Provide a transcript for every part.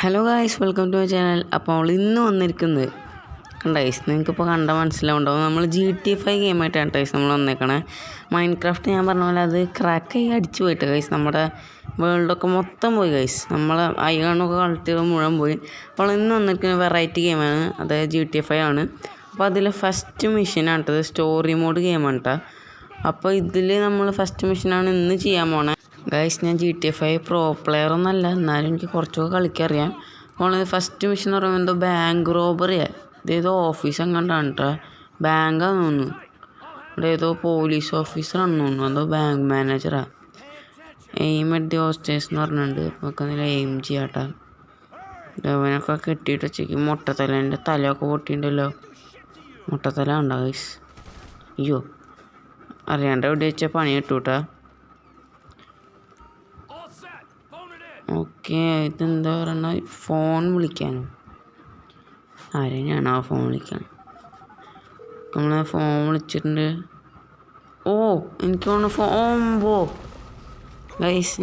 Hello guys, welcome to my channel. അപ്പോൾ ഇന്ന് വന്നിരിക്കുന്നത് ഗൈസ് നിങ്ങൾക്കിപ്പോൾ കണ്ടാൽ മനസ്സിലാവുണ്ടാവും, നമ്മൾ GTA 5 ഗെയിമായിട്ടാണ് ഗൈസ് നമ്മൾ വന്നേക്കണേ. മൈൻക്രാഫ്റ്റ് ഞാൻ പറഞ്ഞ പോലെ അത് ക്രാക്കായി അടിച്ചു പോയിട്ട് ഗൈസ്, നമ്മുടെ വേൾഡൊക്കെ മൊത്തം പോയി ഗൈസ്, നമ്മളെ ഐഗണൊക്കെ കളിച്ചത് മുഴുവൻ പോയി. അപ്പോൾ ഇന്ന് വന്നിരിക്കുന്ന വെറൈറ്റി ഗെയിമാണ്, അതായത് GTA 5 ആണ്. അപ്പോൾ അതിൽ ഫസ്റ്റ് മിഷനാണ് കേട്ടത്, സ്റ്റോറി മോഡ് ഗെയിമാണ് കേട്ടോ. അപ്പോൾ ഇതിൽ നമ്മൾ ഫസ്റ്റ് മിഷനാണ് ഇന്ന് ചെയ്യാൻ പോണേ ഗൈസ്. ഞാൻ GTA 5 പ്രോ പ്ലെയർ ഒന്നല്ല, എന്നാലും എനിക്ക് കുറച്ചൊക്കെ കളിക്കറിയാം. അപ്പോൾ ഫസ്റ്റ് മിഷൻ എന്ന് പറയുമ്പോൾ എന്തോ ബാങ്ക് റോബറിയാണ്, ഇതേതോ ഓഫീസ് എങ്ങാണ്ടാണ് കേട്ടോ, ബാങ്കാന്ന് തോന്നുന്നു. ഇവിടെ ഏതോ പോലീസ് ഓഫീസറാണെന്ന് തോന്നുന്നു, എന്തോ ബാങ്ക് മാനേജറാണ്. എയിം അറ്റ് ദി ഹോസ്റ്റേഴ്സ് എന്ന് പറഞ്ഞിട്ടുണ്ട്. നമുക്ക് അതിൽ എയിം ചെയ്യാട്ടോ. അവനൊക്കെ കെട്ടിയിട്ട് വെച്ചേക്കും. മുട്ടത്തലേൻ്റെ തലയൊക്കെ പൊട്ടിയിട്ടുണ്ടല്ലോ, മുട്ടത്തല ഉണ്ടോ ഗൈസ്? അയ്യോ, അറിയാണ്ട് എവിടെ വെച്ചാൽ പണി കിട്ടൂട്ടാ. ഓക്കെ, ഇതെന്താ പറയണ, ഫോൺ വിളിക്കാനോ? ആരെയാണോ ഫോൺ വിളിക്കാൻ? നമ്മളെ ഫോൺ വിളിച്ചിട്ടുണ്ട്. ഓ, എനിക്ക് തോന്നുന്നു ബോംബോ ഗൈസ്.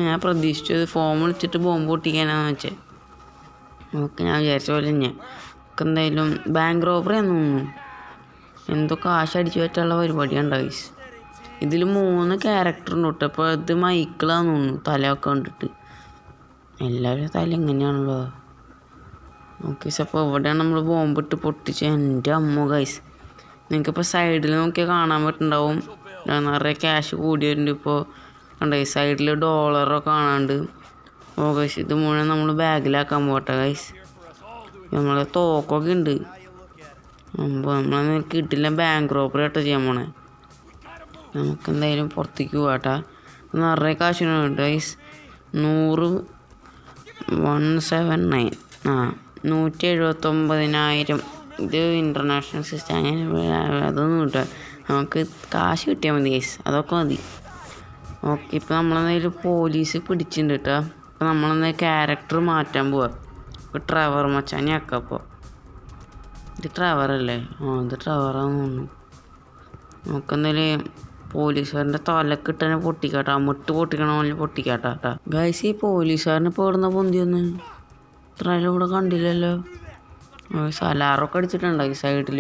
ഞാൻ പ്രതീക്ഷിച്ചത് ഫോൺ വിളിച്ചിട്ട് ബോംബ് പൊട്ടിക്കാനാന്ന് വെച്ചേ. ഓക്കെ, ഞാൻ വിചാരിച്ച പോലെ തന്നെ എന്തായാലും ബാങ്ക് റോബറി ആണെന്ന് തോന്നുന്നു. എന്തോ കാശ് അടിച്ചു പറ്റാനുള്ള പരിപാടിയാണ് ഗൈസ്. ഇതിൽ 3 ക്യാരക്ടറുണ്ട് കേട്ടോ. അപ്പോൾ ഇത് മൈക്കിളാന്ന് തോന്നുന്നു, തലയൊക്കെ കണ്ടിട്ട്. എല്ലാവരും തല ഇങ്ങനെയാണല്ലോ. ഓക്കെ, അപ്പോൾ ഇവിടെയാണ് നമ്മൾ ബോംബിട്ട് പൊട്ടിച്ച്. എൻ്റെ അമ്മ ഗൈസ്, നിങ്ങൾക്കിപ്പോൾ സൈഡിൽ നോക്കിയാൽ കാണാൻ പറ്റുന്നുണ്ടാവും, നിറയെ ക്യാഷ് കൂടി വരുന്നുണ്ട്. ഇപ്പോൾ കണ്ടേ സൈഡിൽ ഡോളറൊക്കെ കാണാണ്ട്. ഓ ഗൈസ്, ഇത് മുഴുവൻ നമ്മൾ ബാഗിലാക്കാൻ പോട്ടെ ഗൈസ്. നമ്മളെ തോക്കൊക്കെ ഉണ്ട്. അപ്പോൾ നമ്മളെ കിട്ടില്ല, ബാങ്ക് റോബറി ആട്ടോ ചെയ്യാൻ പോണേ. നമുക്കെന്തായാലും പുറത്തേക്ക് പോകാട്ടാ. നിറയെ കാശിനുണ്ട് ഗൈസ്. 179 179,000. ഇത് ഇൻ്റർനാഷണൽ സിസ്റ്റം, അങ്ങനെ അതൊന്നും കിട്ടുക, നമുക്ക് കാശ് കിട്ടിയാൽ മതി ഗൈസ്, അതൊക്കെ മതി. ഓക്കെ, ഇപ്പോൾ നമ്മളെന്തായാലും പോലീസ് പിടിച്ചിട്ടുണ്ട് കേട്ടോ. അപ്പോൾ നമ്മളെന്തായാലും ക്യാരക്ടർ മാറ്റാൻ പോവാം. ഇപ്പോൾ ട്രവർ മച്ചാനെ ആക്കാം. അപ്പോൾ ഇത് ട്രവറല്ലേ? ഇത് ട്രവറാന്ന് തോന്നുന്നു. നമുക്കെന്തായാലും പോലീസുകാരൻ്റെ തലക്കിട്ടനെ പൊട്ടിക്കാട്ടാ, മുട്ട് പൊട്ടിക്കണ പോലെ പൊട്ടിക്കാട്ടാ ഗൈസ്. ഈ പോലീസുകാരനെ ഇപ്പോൾ ഇവിടുന്ന് പൊന്തിയൊന്ന് ഇത്രയും ഇവിടെ കണ്ടില്ലല്ലോ. സലാറൊക്കെ അടിച്ചിട്ടുണ്ട് ഈ സൈഡിൽ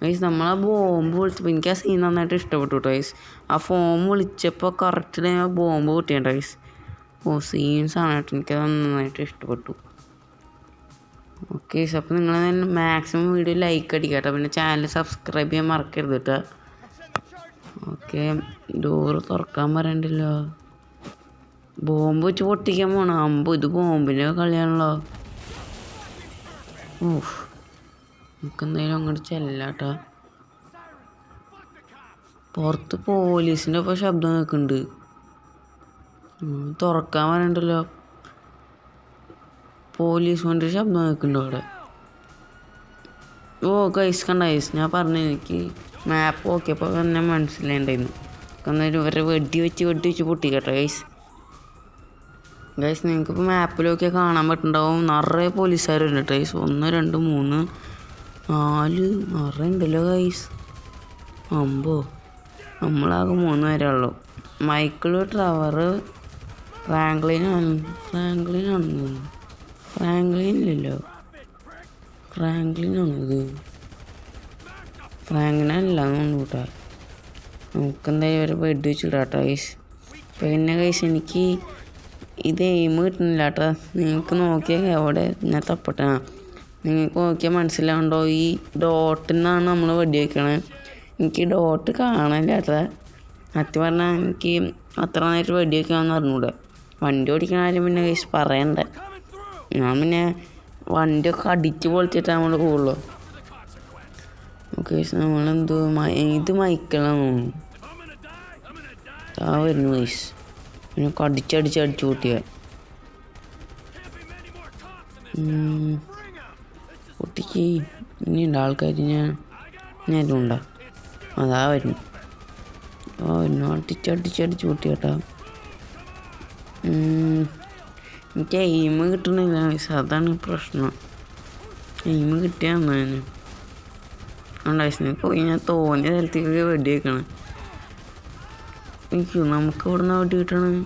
ഗൈസ്. നമ്മളാ ബോംബ് വിളിച്ചപ്പോൾ എനിക്ക് ആ സീൻ നന്നായിട്ട് ഇഷ്ടപ്പെട്ടു ഗൈസ്. ആ ഫോം വിളിച്ചപ്പോൾ കറക്റ്റ് ബോംബ് പൊട്ടിയുണ്ട് ഗൈസ്. ഓ, സീൻസാണ് കേട്ടോ, എനിക്കത് നന്നായിട്ട് ഇഷ്ടപ്പെട്ടു. ഓക്കെ, അപ്പോൾ നിങ്ങൾ മാക്സിമം വീഡിയോ ലൈക്ക് അടിക്കാട്ടോ, പിന്നെ ചാനൽ സബ്സ്ക്രൈബ് ചെയ്യാൻ മറക്കരുത് കേട്ടോ. ഓക്കെ, ഡോറ് തുറക്കാൻ പറയണ്ടല്ലോ. ബോംബ് വെച്ച് പൊട്ടിക്കാൻ പോണം. ഇത് ബോംബിൻ്റെ കളിയാണല്ലോ. ഓഹ്, നമുക്കെന്തായാലും അങ്ങോട്ട് ചെല്ലാട്ടാ. പുറത്ത് പോലീസിൻ്റെ ഇപ്പോൾ ശബ്ദം കേൾക്കുന്നുണ്ട്. തുറക്കാൻ പറയണ്ടല്ലോ. പോലീസ് വണ്ടി ശബ്ദം കേൾക്കുന്നുണ്ടോ അവിടെ? ഓ ഗൈസ്, കണ്ട ഗൈസ്, ഞാൻ പറഞ്ഞു, എനിക്ക് മാപ്പ് നോക്കിയപ്പോൾ തന്നെ മനസ്സിലായിണ്ടായിരുന്നു. എന്നാലും ഇവരെ വെടി വെച്ച് പൊട്ടിക്കട്ടെ ഗൈസ്. നിങ്ങൾക്കിപ്പോൾ മാപ്പിൽ നോക്കിയാൽ കാണാൻ പറ്റുന്നുണ്ടാവും, നിറയെ പോലീസുകാരുണ്ട് കേട്ടോ ഗൈസ്. 1 2 3 4 നിറയെ ഉണ്ടല്ലോ ഗൈസ്. നമ്മളാകെ 3 പേരേ ഉള്ളൂ. മൈക്കിൾ, ട്രവർ, ഫ്രാങ്ക്ലിനാണെന്ന് തോന്നുന്നു. ഫ്രാങ്ക്ലിനില്ലല്ലോ, ഫ്രാങ്ക്ലിനാണിത്. ഫ്രാങ്ക്ലിനല്ല തോന്നുന്നു കേട്ടോ. നമുക്കെന്തായാലും ഒരു വെടി വെച്ചിടാട്ടോ ഗൈസ്. പിന്നെ ഗൈസ്, എനിക്ക് ഇത് എയിം കിട്ടുന്നില്ല കേട്ടോ. നിങ്ങൾക്ക് നോക്കിയാൽ എവിടെ ഞാൻ തപ്പട്ടെ. നിങ്ങൾക്ക് നോക്കിയാൽ മനസ്സിലാവുണ്ടോ, ഈ ഡോട്ടിൽ നിന്നാണ് നമ്മൾ വെടി വയ്ക്കണേ. എനിക്ക് ഡോട്ട് കാണാനില്ല കേട്ടോ. സത്യം പറഞ്ഞാൽ എനിക്ക് അത്ര നേരം വെടി വയ്ക്കാമെന്ന് പറഞ്ഞൂടെ. വണ്ടി ഓടിക്കണ കാര്യം പിന്നെ ഗൈസ് പറയണ്ടേ. ഞാൻ പിന്നെ വണ്ടിയൊക്കെ അടിച്ച് പൊളിച്ചിട്ട് നമ്മൾ പോകുള്ളൂ. ഓക്കെ, നമ്മളെന്തോ ഇത് മൈക്കിളാന്ന് തോന്നുന്നു. വരുന്നു ഗൈസ്, പിന്നെ അടിച്ച് കൂട്ടിയ പൊട്ടിക്ക്. ഇനിയുണ്ട് ആൾക്കാർ, ഞാനും ഉണ്ടാ. അതാ വരുന്നു. അടിച്ച് കൂട്ടി കേട്ടോ. എനിക്ക് എയിം കിട്ടണില്ല ഗൈസ്, അതാണ് പ്രശ്നം. എയിം കിട്ടിയാൽ തന്നെ ഉണ്ടായിസിന് പോയി ഞാൻ തോന്നിയ സ്ഥലത്തേക്ക് വെടി വെക്കണം. നമുക്ക് ഇവിടെ നിന്ന് വെടി കിട്ടണം.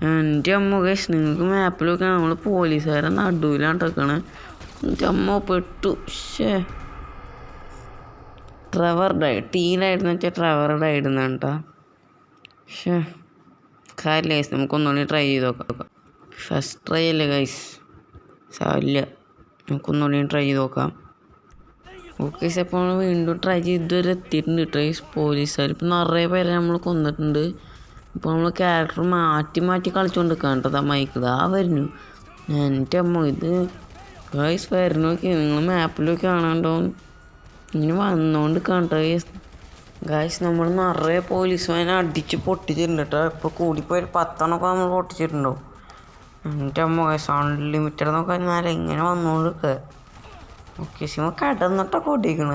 എൻ്റെ അമ്മ ഗൈസ് നിങ്ങൾക്ക് മാപ്പിലൊക്കെ നമ്മൾ പോലീസുകാരെ നടുവിലാണ്ടേക്കണേ. എൻ്റെ അമ്മ പെട്ടു. ട്രെവർ ഡൈഡ് ടീലായിരുന്നു വെച്ചാൽ ട്രെവർ ഡൈഡെന്ന് കേട്ടോ. കാര്യമില്ല ഗൈസ്, നമുക്കൊന്നുകൂടി ട്രൈ ചെയ്ത് നോക്കാം. ഫസ്റ്റ് ട്രൈ അല്ലേ ഗൈസ്, സാരില്ല, നമുക്കൊന്നുകൂടി ട്രൈ ചെയ്ത് നോക്കാം. ഓക്കെ ഗൈസ്, അപ്പോൾ നമ്മൾ വീണ്ടും ട്രൈ ചെയ്ത് ഇതുവരെ എത്തിയിട്ടുണ്ട് കേട്ടോ ഗൈസ്. പോലീസുകാർ ഇപ്പം നിറയെ പേരെ നമ്മൾ കൊന്നിട്ടുണ്ട്. ഇപ്പോൾ നമ്മൾ ക്യാരക്ടർ മാറ്റി മാറ്റി കളിച്ചുകൊണ്ട് നിൽക്കാം കേട്ടോ. മൈക്കിൾ വരുന്നു. എൻ്റെ അമ്മ ഇത് ഗൈസ് വരുന്നോക്കി, നിങ്ങൾ മാപ്പിലൊക്കെ കാണാണ്ടോ ഇങ്ങനെ വന്നുകൊണ്ട് കണ്ടോ ഗൈസ്. നമ്മൾ നിറയെ പോലീസുമാരെ അടിച്ച് പൊട്ടിച്ചിട്ടുണ്ട് കേട്ടോ. ഇപ്പോൾ കൂടിപ്പോയി 10 നമ്മൾ പൊട്ടിച്ചിട്ടുണ്ടാവും. എൻ്റെ അമ്മ ഗൈസ് അൺലിമിറ്റഡ് എന്നൊക്കെ പറഞ്ഞാൽ ഇങ്ങനെ വന്നുകൊണ്ട് ഓക്കെ സിമ കിടന്നിട്ടൊക്കെ ഓടിക്കണ.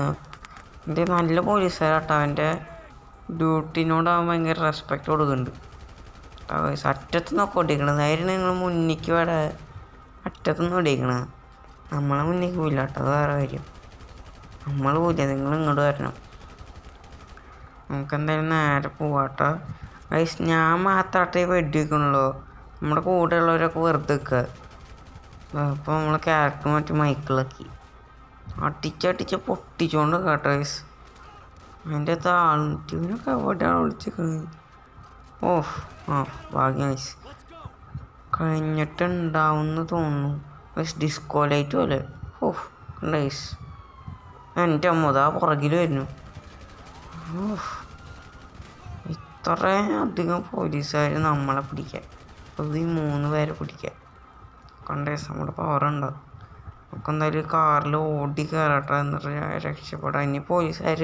എൻ്റെ നല്ല പോലീസുകാരാട്ടോ. അവൻ്റെ ഡ്യൂട്ടിനോട് അവൻ ഭയങ്കര റെസ്പെക്റ്റ് കൊടുക്കുന്നുണ്ട്. അറ്റത്തുനിന്നൊക്കെ ഓടിക്കണത് ആയിരുന്നു. നിങ്ങൾ മുന്നിക്ക് വേടെ അറ്റത്തുനിന്ന് ഓടിക്കണത്, നമ്മളെ മുന്നിക്ക് പോയില്ല കേട്ടോ. അത് വേറെ കാര്യം. നമ്മൾ പോയില്ല, നിങ്ങൾ ഇങ്ങോട്ട് വരണം. നമുക്കെന്തായാലും നേരെ പോവാട്ടോ ഗൈസ്. ഞാൻ മാത്രമായിട്ടേ വെടി വെക്കണുള്ളൂ, നമ്മുടെ കൂടെയുള്ളവരൊക്കെ വെറുതെ വെക്കുക. അപ്പോൾ നമ്മൾ ക്യാരക്ടർ മാറ്റി മൈക്കിളാക്കി അടിച്ചടിച്ച് പൊട്ടിച്ചുകൊണ്ട് കേട്ടോ ഗൈസ്. അതിൻ്റെ താഴ്ത്തിനൊക്കെ എവിടെയാണ് വിളിച്ചിരിക്കുന്നത്. ഭാഗ്യം ഗൈസ് കഴിഞ്ഞിട്ടുണ്ടാവുമെന്ന് തോന്നുന്നു ഗൈസ്. ഡിസ്കോ ലൈറ്റ് പോലെ ഗൈസ്. എൻ്റെ അമ്മതാ പുറകിൽ വരുന്നു. ഇത്രയധികം പോലീസുകാർ നമ്മളെ പിടിക്കാൻ, അത് ഈ 3 പേരെ പിടിക്കാൻ കണ്ടേസ്. നമ്മുടെ പവറുണ്ടോ. നമുക്ക് എന്തായാലും കാറിൽ ഓടി കയറട്ടെ, എന്നിട്ട് രക്ഷപ്പെടാം. ഇനി പോലീസുകാർ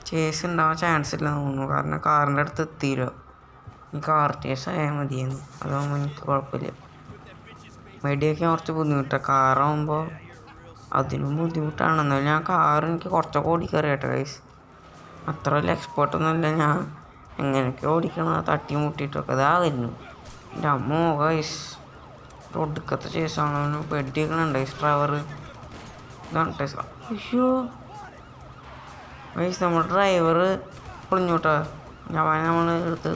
ചേസ് ഉണ്ടാവാൻ ചാൻസ് ഇല്ലെന്ന് തോന്നുന്നു, കാരണം കാറിൻ്റെ അടുത്ത് എത്തിയില്ലോ. ഈ കാർ ചേസ് ആയാൽ മതിയെന്ന്, അതാകുമ്പോൾ എനിക്ക് കുഴപ്പമില്ല. വെടിയൊക്കെ കുറച്ച് ബുദ്ധിമുട്ടാണ്, കാറാകുമ്പോൾ അതിനും ബുദ്ധിമുട്ടാണ്. എന്നാലും ഞാൻ എനിക്ക് കുറച്ചൊക്കെ ഓടിക്കറിയട്ടെ ഗൈസ്. അത്ര വലിയ എക്സ്പേർട്ടൊന്നുമില്ല ഞാൻ. എങ്ങനെയൊക്കെ ഓടിക്കണം, തട്ടി മുട്ടിയിട്ടൊക്കെ ഇതാ വരുന്നു. എൻ്റെ അമ്മോ ഗൈസ് ഒടുക്കത്തെ ചേസാണ്. വെടിയൊക്കെയുണ്ട് ഗൈസ്. ഡ്രൈവർ ഇതാണ് ടേസ്. അയ്യോ ഗൈസ്, നമ്മുടെ ഡ്രൈവർ പൊളിഞ്ഞോട്ടാ. നമ്മൾ എടുത്ത്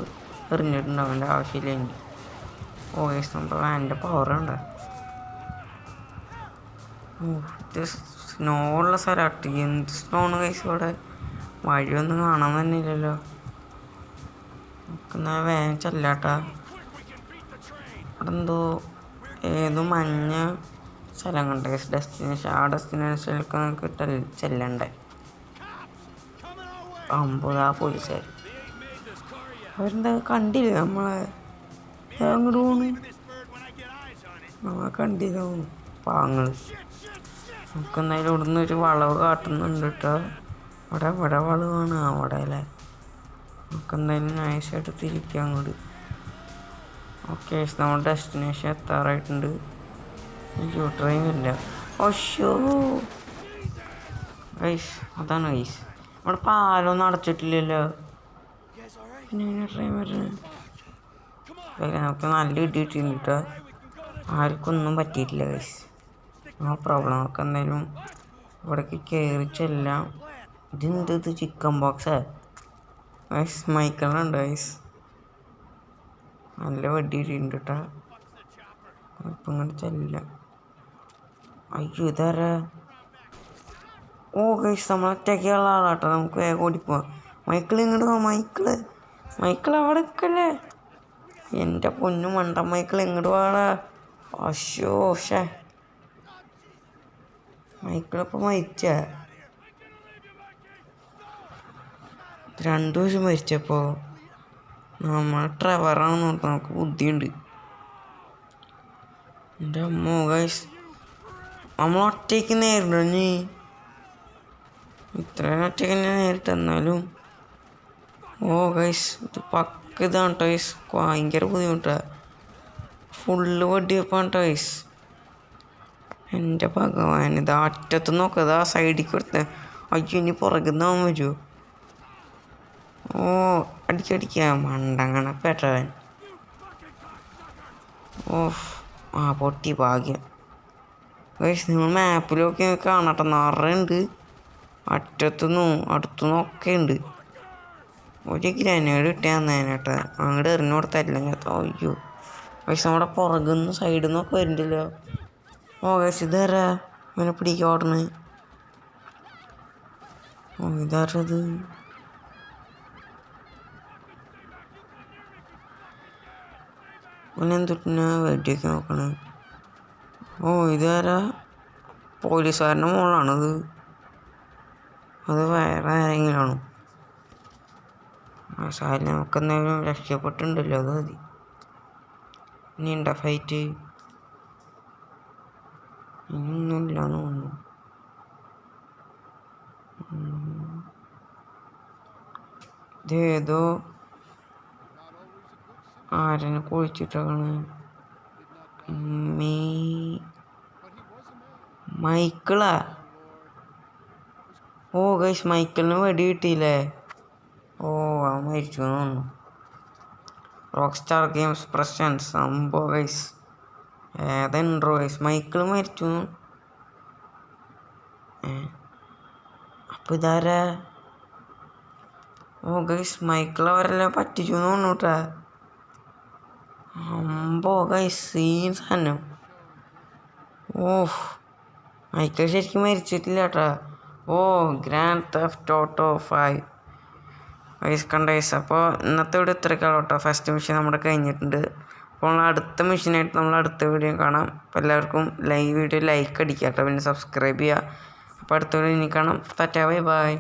എറിഞ്ഞിട്ടുണ്ട്, അവൻ്റെ ആവശ്യമില്ല എനിക്ക്. ഗൈസ് നമ്മുടെ വാനിൻ്റെ പവറുണ്ട്. ഇത് സ്നോ ഉള്ള സ്ഥലമാട്ട്. എന്ത് സ്നോണ് ഗൈസ് ഇവിടെ. വഴിയൊന്നും കാണാൻ തന്നെ ഇല്ലല്ലോ. നമുക്കെന്നാ വേഗം ചെല്ലാട്ടാ. അവിടെ എന്തോ ഏതോ മഞ്ഞ സ്ഥലം കണ്ട ഗൈസ്, ഡെസ്റ്റിനേഷൻ. ആ ഡെസ്റ്റിനേഷനിലേക്ക് നമുക്ക് ചെല്ലണ്ടേ. അമ്പതാ പോലീസുകാർ അവരെന്താ കണ്ടില്ല നമ്മളെ. അങ്ങോട്ട് പോണു, നമ്മളെ കണ്ടില്ല പാങ്ങൾ. നമുക്കെന്തായാലും ഇവിടുന്ന് ഒരു വളവ് കാട്ടുന്നുണ്ട് കേട്ടോ. ഇവിടെ വളവാണ് അവിടെ അല്ലേ. നമുക്കെന്തായാലും നൈസായിട്ട് തിരിക്കാം അങ്ങോട്ട്. ഓക്കെ നമ്മുടെ ഡെസ്റ്റിനേഷൻ എത്താറായിട്ടുണ്ട്. ട്രെയിൻ ഇല്ല. ഓശോ ഗൈസ്, അതാണ് ഗൈസ്. അവിടെ പാലൊന്നും അടച്ചിട്ടില്ലല്ലോ, പിന്നെ ട്രെയിൻ വരുന്നത്. നമുക്ക് നല്ല ഇടി കിട്ടിയിട്ടുണ്ട് കേട്ടോ. ആർക്കൊന്നും പറ്റിയിട്ടില്ല ഗൈസ്, നോ പ്രോബ്ലം. നമുക്ക് എന്തായാലും ഇവിടേക്ക് കയറി ചെല്ലാം. ഇത് ചിക്കൻ ബോക്സാ ഗൈസ്. മൈക്കിളുണ്ട് ഗൈസ്, നല്ല വെടി കിട്ടിയിട്ടുണ്ട് കേട്ടോ. ഇപ്പം ഇങ്ങോട്ട് ചെല്ലാം. അയ്യോ ഇതാരാ. ഗൈസ് നമ്മൾ ഒറ്റയ്ക്കുള്ള ആളാട്ടോ. നമുക്ക് വേഗം ഓടിപ്പോവാം. മൈക്കിൾ ഇങ്ങോട്ട് പോവാം. മൈക്കിൾ അവിടെ നിൽക്കല്ലേ. എൻ്റെ പൊന്നു മണ്ട മൈക്കിൾ എങ്ങോട്ട് പോവാടാ. അശോ മൈക്കിളിപ്പോൾ മരിച്ച 2 ദിവസം മരിച്ചപ്പോൾ. നമ്മൾ ട്രെവറാണെന്ന് നോക്കാം, നമുക്ക് ബുദ്ധിയുണ്ട്. എൻ്റെ അമ്മോ ഗൈസ്, നമ്മൾ ഒറ്റയ്ക്ക് നേരിടോ നീ. ഇത്രയും ഒറ്റയ്ക്ക് തന്നെ നേരിട്ട്. എന്നാലും ഗൈസ് ഇത് ഇതാണ് കേട്ടോ ഗൈസ്. ഭയങ്കര ബുദ്ധിമുട്ടാണ്. ഫുള്ള് വെടിവെപ്പാണ് കേട്ടോ ഗൈസ്. എൻ്റെ ഭഗവാൻ, ഇതാ അറ്റത്ത് നോക്കുക, ഇതാ സൈഡിൽ കൊടുത്ത. അയ്യോ ഇനി പുറകുന്നാവാൻ വരുമോ. അടിക്കടിക്കാം മണ്ടങ്ങണ പെട്ടവൻ. പൊട്ടി ഭാഗ്യം ഗൈസ്. നിങ്ങൾ മാപ്പിലൊക്കെ കാണട്ടെ, നിറയുണ്ട്. അറ്റത്തുനിന്നും അടുത്തുനിന്നും ഒക്കെ ഉണ്ട്. ഒരു ഗ്രനേഡ് കിട്ടിയാൽ നേനേട്ടാ അങ്ങോട്ട് എറിഞ്ഞു കൊടുത്തല്ല ഞാൻ. അയ്യോ പക്ഷെ നമ്മുടെ പുറകുനിന്ന് സൈഡിൽ നിന്നൊക്കെ വരുന്നില്ലല്ലോ. ഓ ഗൈസ് ഇതാരാ ഇവനെ പിടിക്കുക ഓടണേ? ഓ ഇതാരത്? ഇവനെന്തുട്ടിനാ വെടിയൊക്കെ നോക്കണേ? ഓ ഇതാരാ? പോലീസുകാരൻ്റെ മോളാണത്. അത് വേറെ ആരെങ്കിലുമാണോ? സാരി നമുക്കെന്തായാലും രക്ഷപ്പെട്ടിട്ടുണ്ടല്ലോ, അത് മതി. ഇനി ഉണ്ടോ ഫൈറ്റ്? ഇനിയൊന്നുമില്ലാന്ന് തോന്നുന്നു. ഇതേതോ ആരനെ കുഴിച്ചിട്ടാണ്. മൈക്കിളാ? ഓ ഗൈസ് മൈക്കിളിന് വെടി കിട്ടിയില്ലേ? ഓ അവൻ മരിച്ചു എന്ന് തോന്നുന്നു. റോക്ക് സ്റ്റാർ ഗെയിംസ് പ്രസൻസ് സംഭവം ഗൈസ്. ഏതെൻട്രോ ഗൈസ് മൈക്കിൾ മരിച്ചു. അപ്പോൾ ഇതാരാ? ഓ ഗൈസ് മൈക്കിൾ അവരെല്ലാം പറ്റിച്ചു എന്ന് തോന്നുന്നു കേട്ടാ. അമ്പോ ഗൈസ് സീൻ സാധനം. ഓഹ് മൈക്കിൾ ശരിക്കും മരിച്ചിട്ടില്ല കേട്ടാ. ഓ ഗ്രാൻഡ് തെഫ്റ്റ് ഓട്ടോ 5 ഗൈസ് കണ്ട ഗൈസ്. അപ്പോൾ ഇന്നത്തെ വീഡിയോ ഇത്രയൊക്കെയാണ് കേട്ടോ. ഫസ്റ്റ് മിഷൻ നമ്മുടെ കഴിഞ്ഞിട്ടുണ്ട്. അപ്പോൾ അടുത്ത മിഷനായിട്ട് നമ്മൾ അടുത്ത വീഡിയോ കാണാം. അപ്പോൾ എല്ലാവർക്കും വീഡിയോ ലൈക്ക് അടിക്കുക കേട്ടോ, പിന്നെ സബ്സ്ക്രൈബ് ചെയ്യുക. അപ്പോൾ അടുത്ത വീഡിയോ ഇനി കാണാം. Tata bye bye.